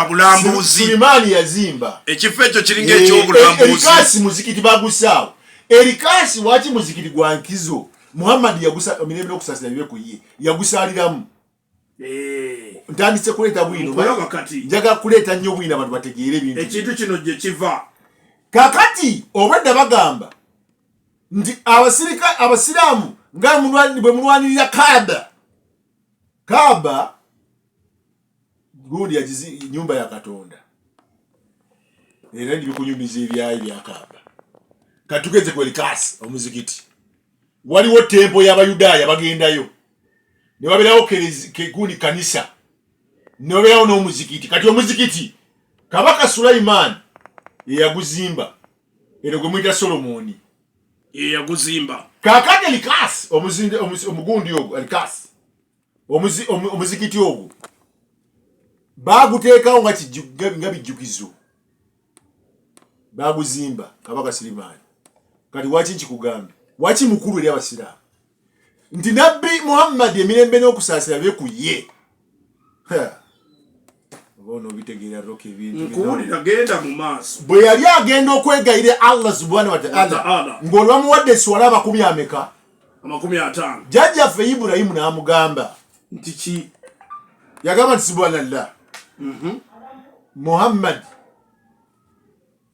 bulambuzi Sulimani yazimba ekifo ekyo kiringa ekyobulambuzi erikasi muzikiti bagusaawo erikasi waki muzikiti gwa nkizo Muhammad yagusa mirembe okusasira bibe kuye yagusaliramu ntandise kuleta Bwiino njaga kuleta nnyo Bwiino abantu bategeere ebintu ekintu kino gye kiva kakati obwedda bagamba nti abasiraamu nga bwe mulwanirira Kaaba gundi ya nyumba ya Katonda era ndi bikunyumiza ebyayi bya Kaaba katugeze ku erikasi omuzikiti waliwo tempo y'Abayudaaya bagendayo ne baberawo gundi kanisa ne baberawo n'omuzikiti kati omuzikiti Kabaka Sulaiman yaguzimba era gwe mwita Solomoni yaguzimba kakati erikasi omugundi ogwo erikasi omuzikiti ogwo baguteekawo nga bijjukizo baguzimba Kabaka Sulaiman kati waki nkikugambe waki mukulu eri abasiraamu nti Nabbi Muhammad emirembe n'okusaasira bye ku ye bono bitegeera roke ebintu nkuwulira genda mu maaso bwe yali agenda okwegayira Allah subhanahu wa ta'ala ng'olwamuwadde eswala 50 jjajjaffe Ibulayimu n'amugamba nti ki yagamba nti subhanallah Muhammad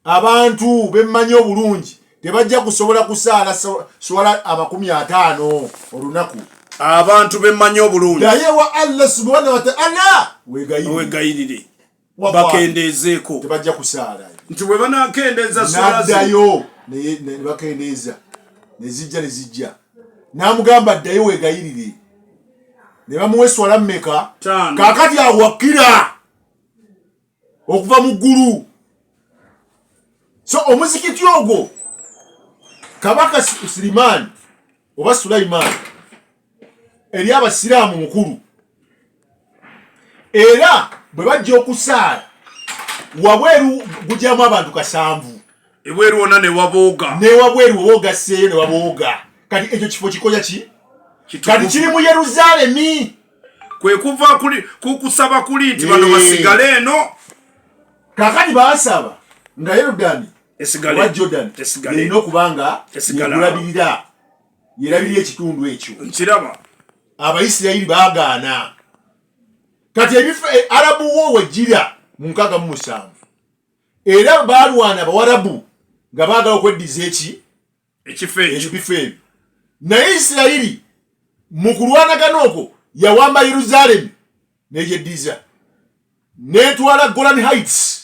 abantu bemmanyi obulungi tebajja kusobola kusaala swala 50 olunaku abantu bemmanyi obulungi naye wa Allah subhanahu wa ta'ala wegayirire bakendeezeeko tebajja kusaala nti bwe banakendeeza swala naddayo ne bakendeeza ne zijja n'amugamba addayo wegayirire ne bamuwa eswala mmeka kaakati awakira okuva mu ggulu so omuzikiti ogwo Kabaka Sulaiman oba Sulaiman eri abasiraamu mukulu era bwe bajja okusaala wabweru gujjamu abantu 7 ebweru wonna ne wabooga wogasseeyo ne wabooga kati ekyo kifo kikoya ki kati kiri mu Yeruzalemi kwe kuva kusaba kuli nti bano basigale eno kakati baasaba nga Yorodani esigale Jordan erina okubanga yerabirira ekitundu ekyo nkiraba Abayisirayiri baagaana kati ebifo Arabu wo wejjira mu 67 era baalwana Abawarabu nga baagala okweddiza ekifo ebyo naye Isirayiri mu kulwanagana okwo yawamba Yeruzalemi n'egyeddiza n'etwala Golan Heights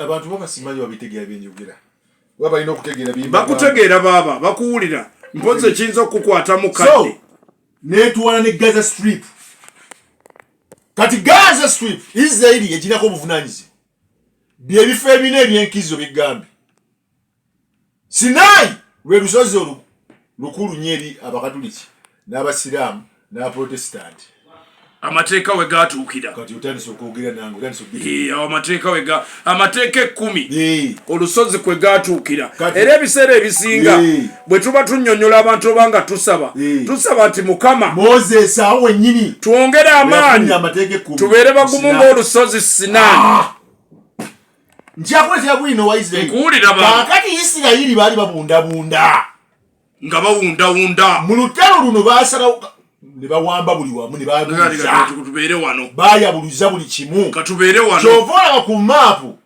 abantu babasimanyi babitegeera byenjogera balina okutegeera bakutegeera baaba bakuwulira mpozi ekiyinza okukukwata mu kadde n'etwala ne Gaza Strip kati Gaza Strip Isirayiri eginako obuvunaanyizibwa byebifo ebina ebyenkizo bigambye Sinai lwe lusozi lukulu nnyo eri Abakatuliki n'Abasiraamu n'Abaprotestanti amateeka we gatuukira kati utandise okwogera nange amateeka 10 olusozi kwe gatuukira era ebiseera ebisinga bwe tuba tunnyonnyola abantu obanga tusaba nti Mukama Moses awo wennyini twongere amaanyi tubeere bagumu ng'olusozi Sinai nkyakuletera Bwiino wa Isirayiri kakati Isirayiri baali babundabunda nga bawundawunda mu lutalo luno baasalawo ne bawamba buli wamu ne bayabuluza buli kimu kyova olaba ku maapu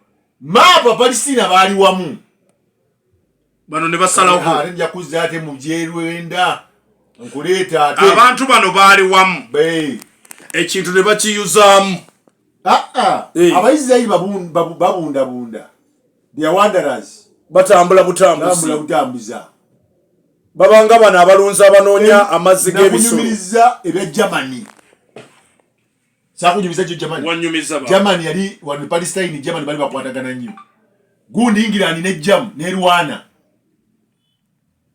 Abapalestina baali wamu bano ne basalawo nja kuzza ate mu gyerwenda nkuleeta ate abantu bano baali wamu ekintu ne bakiyuzaamu Abayisirayiri babundabunda they are wanderers batambula butambuza babanga bano abalunzi abanoonya amazzi g'ebisolo nakunyumiriza ebya Germany sakunyumiza kyo Germany yali wano Palestine Germany bali bakwatagana nnyo gundi England ne Jamu ne Rwanda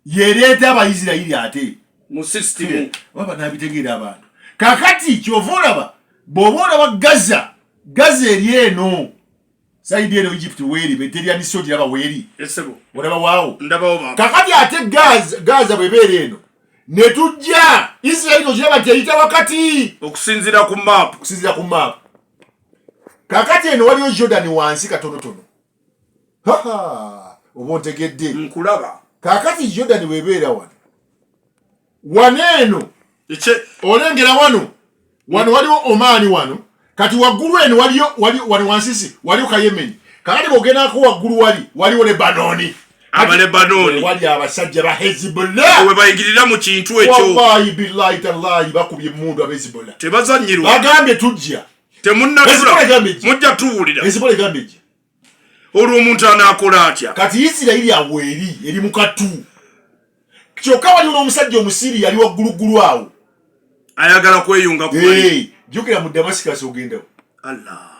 yereeta Abayisirayiri ate mu system baba nabitegeera abantu kakati kyova olaba bw'oba olaba Gaza eri eno saidi eno Egypt weeri beteria ni soji laba weeri esebo olaba waawo ndabawo baba kakati ate Gaza bwebeera eno ne tujja Israeli ogiraba teyita wakati okusinzira ku map kakati eno waliyo Jordan wansi katonotono obontegedde nkulaba kakati Jordan webeera waneeno olengera wano waliwo Omani wano kati waggulu eno waliyo wansisi waliyo Kayemeni kakati bogenako waggulu waliwo Lebanoni Abalebanoni wali abasajja ba Hezbollah we bayingirira mu kintu ekyo wallahi billahi tallahi bakubye mundu aba Hezbollah tebazanyirwa bagambye tujja temunnatula mujja tuwulira Hezbollah gambye olwo omuntu anaakola atya kati Isirayiri aweri eri mukatu kyokka wali n'omusajja Omusiri yali wagguluggulu awo ayagala kweyunga ku jukira mu Damascus ogendawo Allah